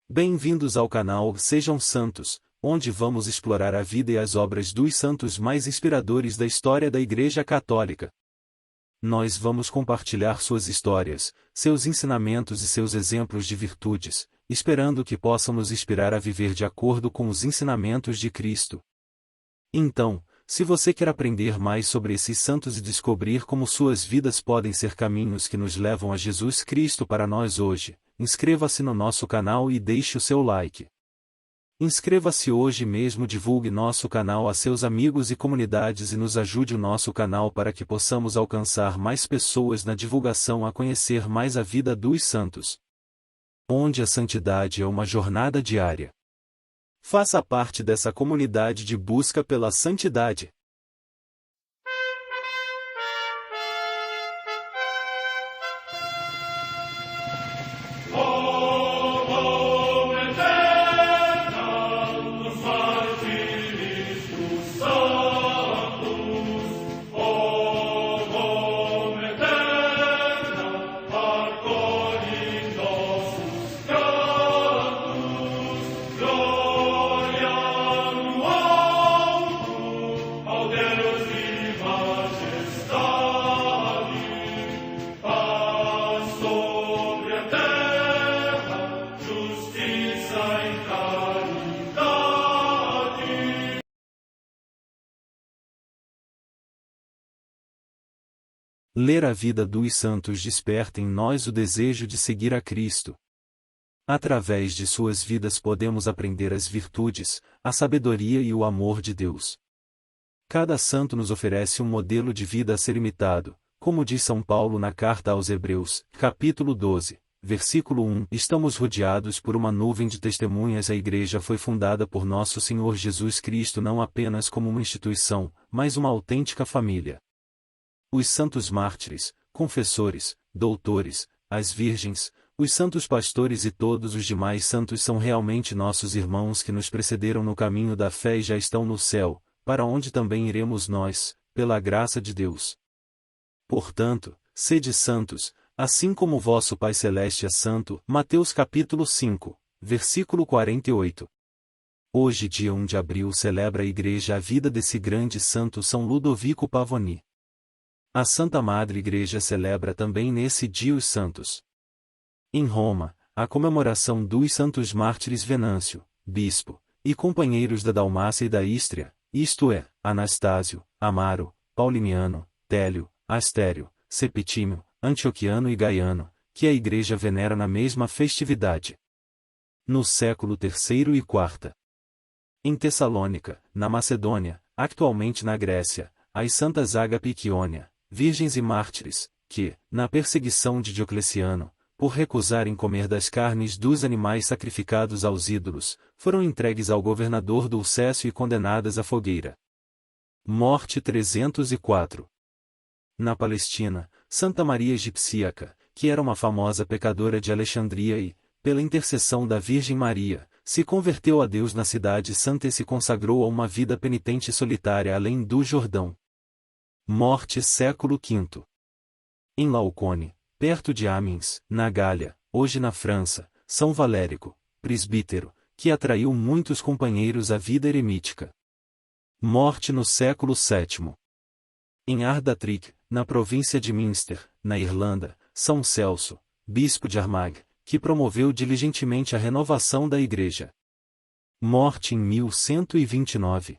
Bem-vindos ao canal Sejam Santos, onde vamos explorar a vida e as obras dos santos mais inspiradores da história da Igreja Católica. Nós vamos compartilhar suas histórias, seus ensinamentos e seus exemplos de virtudes, esperando que possam nos inspirar a viver de acordo com os ensinamentos de Cristo. Então, se você quer aprender mais sobre esses santos e descobrir como suas vidas podem ser caminhos que nos levam a Jesus Cristo para nós hoje, inscreva-se no nosso canal e deixe o seu like. Inscreva-se hoje mesmo, divulgue nosso canal a seus amigos e comunidades e nos ajude o nosso canal para que possamos alcançar mais pessoas na divulgação a conhecer mais a vida dos santos. Onde a santidade é uma jornada diária. Faça parte dessa comunidade de busca pela santidade. Ler a vida dos santos desperta em nós o desejo de seguir a Cristo. Através de suas vidas podemos aprender as virtudes, a sabedoria e o amor de Deus. Cada santo nos oferece um modelo de vida a ser imitado, como diz São Paulo na carta aos Hebreus, capítulo 12, versículo 1. Estamos rodeados por uma nuvem de testemunhas. A Igreja foi fundada por nosso Senhor Jesus Cristo não apenas como uma instituição, mas uma autêntica família. Os santos mártires, confessores, doutores, as virgens, os santos pastores e todos os demais santos são realmente nossos irmãos que nos precederam no caminho da fé e já estão no céu, para onde também iremos nós, pela graça de Deus. Portanto, sede santos, assim como vosso Pai Celeste é santo. Mateus capítulo 5, versículo 48. Hoje, dia 1 de abril, celebra a Igreja a vida desse grande santo São Ludovico Pavoni. A Santa Madre Igreja celebra também nesse dia os santos. Em Roma, a comemoração dos santos mártires Venâncio, bispo, e companheiros da Dalmácia e da Ístria, isto é, Anastásio, Amaro, Pauliniano, Télio, Astério, Septímio, Antioquiano e Gaiano, que a Igreja venera na mesma festividade. No século III e IV. Em Tessalônica, na Macedônia, atualmente na Grécia, as santas Ágape e Quíonia, virgens e mártires, que, na perseguição de Diocleciano, por recusarem comer das carnes dos animais sacrificados aos ídolos, foram entregues ao governador Dulcécio e condenadas à fogueira. Morte 304. Na Palestina, Santa Maria Egipsíaca, que era uma famosa pecadora de Alexandria e, pela intercessão da Virgem Maria, se converteu a Deus na cidade santa e se consagrou a uma vida penitente e solitária além do Jordão. Morte século V. Em Laocone, perto de Amiens, na Gália, hoje na França, São Valérico, presbítero, que atraiu muitos companheiros à vida eremítica. Morte no século VII. Em Ardatric, na província de Munster, na Irlanda, São Celso, bispo de Armagh, que promoveu diligentemente a renovação da Igreja. Morte em 1129.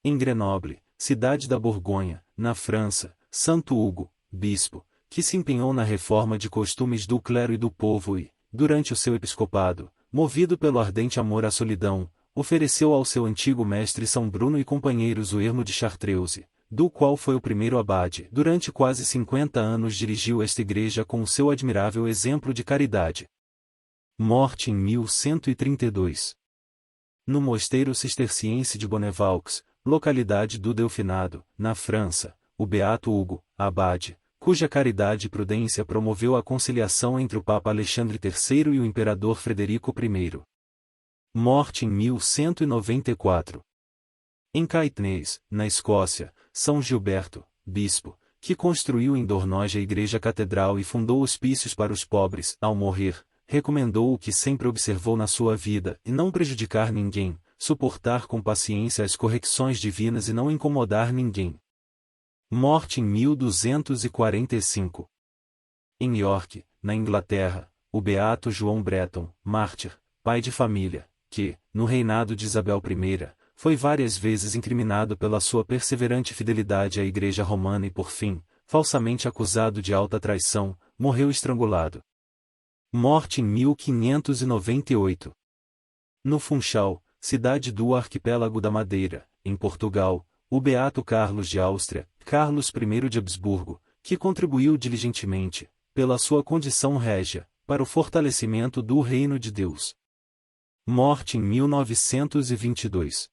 Em Grenoble, cidade da Borgonha, na França, Santo Hugo, bispo, que se empenhou na reforma de costumes do clero e do povo e, durante o seu episcopado, movido pelo ardente amor à solidão, ofereceu ao seu antigo mestre São Bruno e companheiros o ermo de Chartreuse, do qual foi o primeiro abade. Durante quase 50 anos dirigiu esta igreja com o seu admirável exemplo de caridade. Morte em 1132. No mosteiro cisterciense de Bonnevaux, localidade do Delfinado, na França, o beato Hugo, abade, cuja caridade e prudência promoveu a conciliação entre o Papa Alexandre III e o Imperador Frederico I. Morte em 1194. Em Caithness, na Escócia, São Gilberto, bispo, que construiu em Dornoge a igreja catedral e fundou hospícios para os pobres, ao morrer, recomendou o que sempre observou na sua vida, e não prejudicar ninguém, suportar com paciência as correções divinas e não incomodar ninguém. Morte em 1245. Em York, na Inglaterra, o beato João Breton, mártir, pai de família, que, no reinado de Isabel I, foi várias vezes incriminado pela sua perseverante fidelidade à Igreja Romana e por fim, falsamente acusado de alta traição, morreu estrangulado. Morte em 1598. No Funchal, cidade do Arquipélago da Madeira, em Portugal, o beato Carlos de Áustria, Carlos I de Habsburgo, que contribuiu diligentemente, pela sua condição régia, para o fortalecimento do Reino de Deus. Morte em 1922.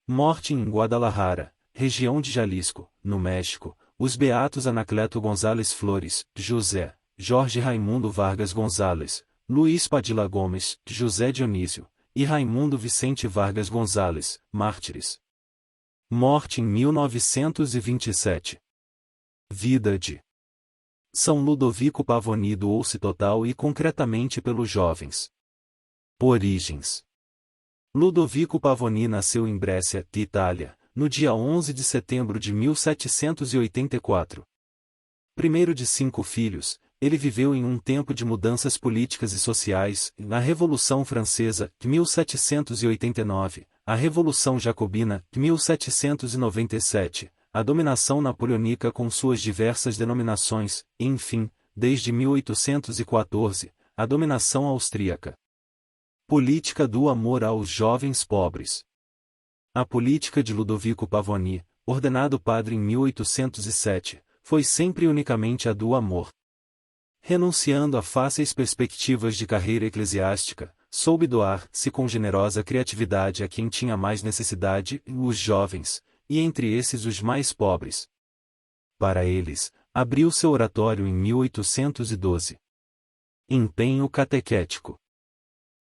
Morte em Guadalajara, região de Jalisco, no México, os beatos Anacleto González Flores, José, Jorge Raimundo Vargas González, Luiz Padilla Gomes, José Dionísio, e Raimundo Vicente Vargas González, mártires. Morte em 1927. Vida de São Ludovico Pavoni doou-se total e concretamente pelos jovens. Origens. Ludovico Pavoni nasceu em Brescia, Itália, no dia 11 de setembro de 1784. Primeiro de 5 filhos, ele viveu em um tempo de mudanças políticas e sociais, na Revolução Francesa, de 1789, a Revolução Jacobina, de 1797, a dominação napoleônica com suas diversas denominações, e enfim, desde 1814, a dominação austríaca. Política do amor aos jovens pobres. A política de Ludovico Pavoni, ordenado padre em 1807, foi sempre e unicamente a do amor. Renunciando a fáceis perspectivas de carreira eclesiástica, soube doar-se com generosa criatividade a quem tinha mais necessidade, os jovens, e entre esses os mais pobres. Para eles, abriu seu oratório em 1812. Empenho catequético.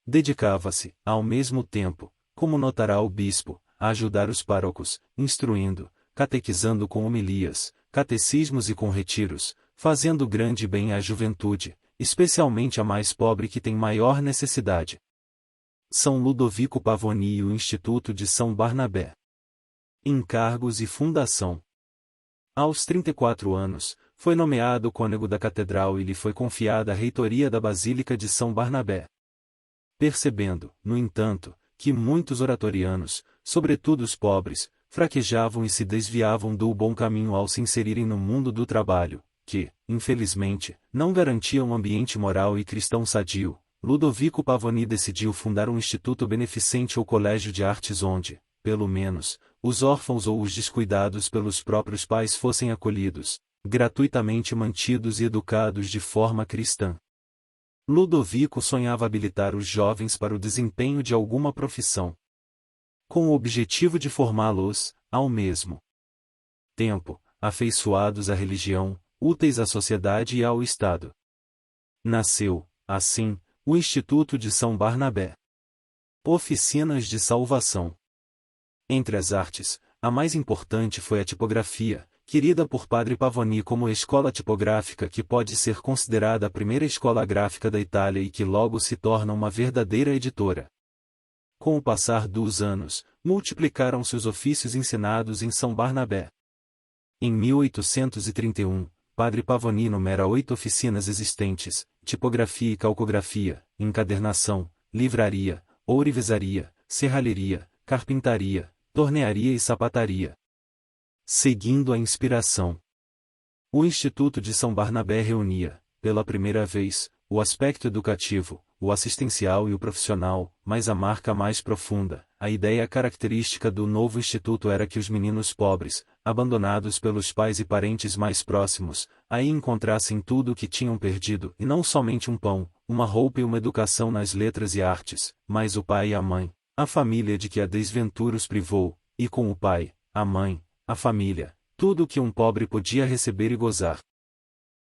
Dedicava-se, ao mesmo tempo, como notará o bispo, a ajudar os párocos, instruindo, catequizando com homilias, catecismos e com retiros, fazendo grande bem à juventude, especialmente a mais pobre que tem maior necessidade. São Ludovico Pavoni e o Instituto de São Barnabé. Encargos e fundação. Aos 34 anos, foi nomeado cônego da catedral e lhe foi confiada a reitoria da Basílica de São Barnabé. Percebendo, no entanto, que muitos oratorianos, sobretudo os pobres, fraquejavam e se desviavam do bom caminho ao se inserirem no mundo do trabalho, que, infelizmente, não garantia um ambiente moral e cristão sadio, Ludovico Pavoni decidiu fundar um instituto beneficente ou colégio de artes onde, pelo menos, os órfãos ou os descuidados pelos próprios pais fossem acolhidos, gratuitamente mantidos e educados de forma cristã. Ludovico sonhava habilitar os jovens para o desempenho de alguma profissão, com o objetivo de formá-los, ao mesmo tempo, afeiçoados à religião, úteis à sociedade e ao Estado. Nasceu, assim, o Instituto de São Barnabé. Oficinas de salvação. Entre as artes, a mais importante foi a tipografia, querida por Padre Pavoni como escola tipográfica que pode ser considerada a primeira escola gráfica da Itália e que logo se torna uma verdadeira editora. Com o passar dos anos, multiplicaram-se os ofícios ensinados em São Barnabé. Em 1831, Padre Pavoni numera 8 oficinas existentes: tipografia e calcografia, encadernação, livraria, ourivesaria, serralheria, carpintaria, tornearia e sapataria. Seguindo a inspiração, o Instituto de São Barnabé reunia, pela primeira vez, o aspecto educativo, o assistencial e o profissional, mas a marca mais profunda, a ideia característica do novo instituto era que os meninos pobres, abandonados pelos pais e parentes mais próximos, aí encontrassem tudo o que tinham perdido e não somente um pão, uma roupa e uma educação nas letras e artes, mas o pai e a mãe, a família de que a desventura os privou, e com o pai, a mãe, a família, tudo o que um pobre podia receber e gozar.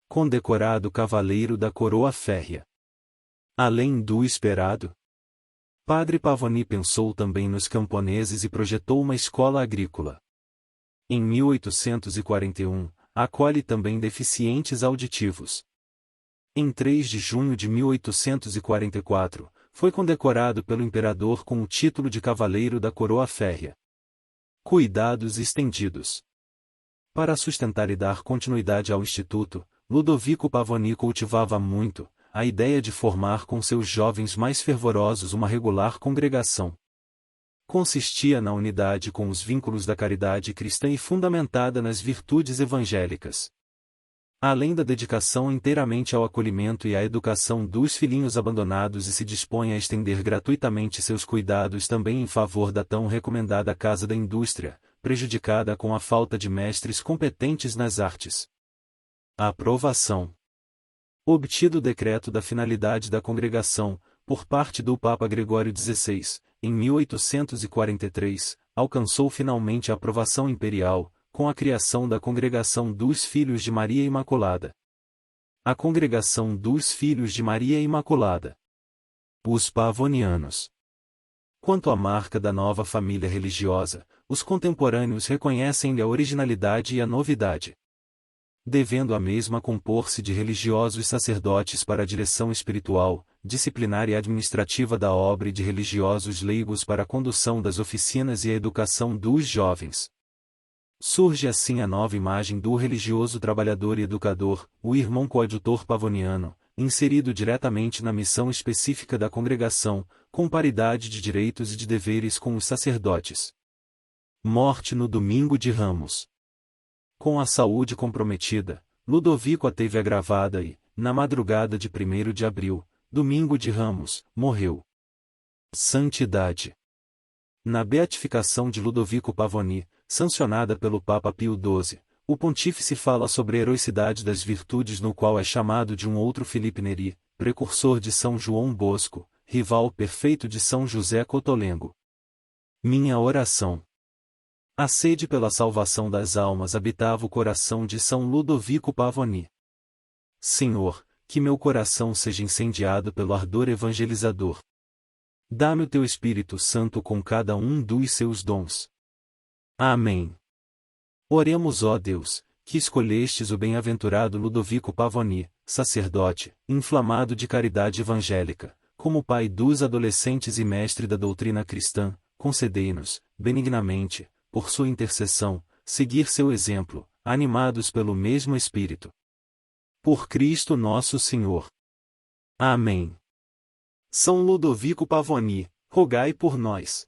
Condecorado cavaleiro da coroa férrea. Além do esperado, Padre Pavoni pensou também nos camponeses e projetou uma escola agrícola. Em 1841, acolhe também deficientes auditivos. Em 3 de junho de 1844, foi condecorado pelo imperador com o título de Cavaleiro da Coroa Férrea. Cuidados estendidos. Para sustentar e dar continuidade ao Instituto, Ludovico Pavoni cultivava muito a ideia de formar com seus jovens mais fervorosos uma regular congregação. Consistia na unidade com os vínculos da caridade cristã e fundamentada nas virtudes evangélicas. Além da dedicação inteiramente ao acolhimento e à educação dos filhinhos abandonados, e se dispõe a estender gratuitamente seus cuidados também em favor da tão recomendada Casa da Indústria, prejudicada com a falta de mestres competentes nas artes. A aprovação. Obtido o decreto da finalidade da congregação, por parte do Papa Gregório XVI, em 1843, alcançou finalmente a aprovação imperial, com a criação da Congregação dos Filhos de Maria Imaculada. A Congregação dos Filhos de Maria Imaculada. Os Pavonianos. Quanto à marca da nova família religiosa, os contemporâneos reconhecem-lhe a originalidade e a novidade. Devendo a mesma compor-se de religiosos sacerdotes para a direção espiritual, disciplinar e administrativa da obra e de religiosos leigos para a condução das oficinas e a educação dos jovens. Surge assim a nova imagem do religioso trabalhador e educador, o irmão coadjutor pavoniano, inserido diretamente na missão específica da congregação, com paridade de direitos e de deveres com os sacerdotes. Morte no domingo de Ramos. Com a saúde comprometida, Ludovico a teve agravada e, na madrugada de 1º de abril, domingo de Ramos, morreu. Santidade. Na beatificação de Ludovico Pavoni, sancionada pelo Papa Pio XII, o pontífice fala sobre a heroicidade das virtudes, no qual é chamado de um outro Felipe Neri, precursor de São João Bosco, rival perfeito de São José Cotolengo. Minha oração. A sede pela salvação das almas habitava o coração de São Ludovico Pavoni. Senhor, que meu coração seja incendiado pelo ardor evangelizador. Dá-me o teu Espírito Santo com cada um dos seus dons. Amém. Oremos, ó Deus, que escolhestes o bem-aventurado Ludovico Pavoni, sacerdote, inflamado de caridade evangélica, como pai dos adolescentes e mestre da doutrina cristã, concedei-nos, benignamente, por sua intercessão, seguir seu exemplo, animados pelo mesmo Espírito. Por Cristo nosso Senhor. Amém. São Ludovico Pavoni, rogai por nós.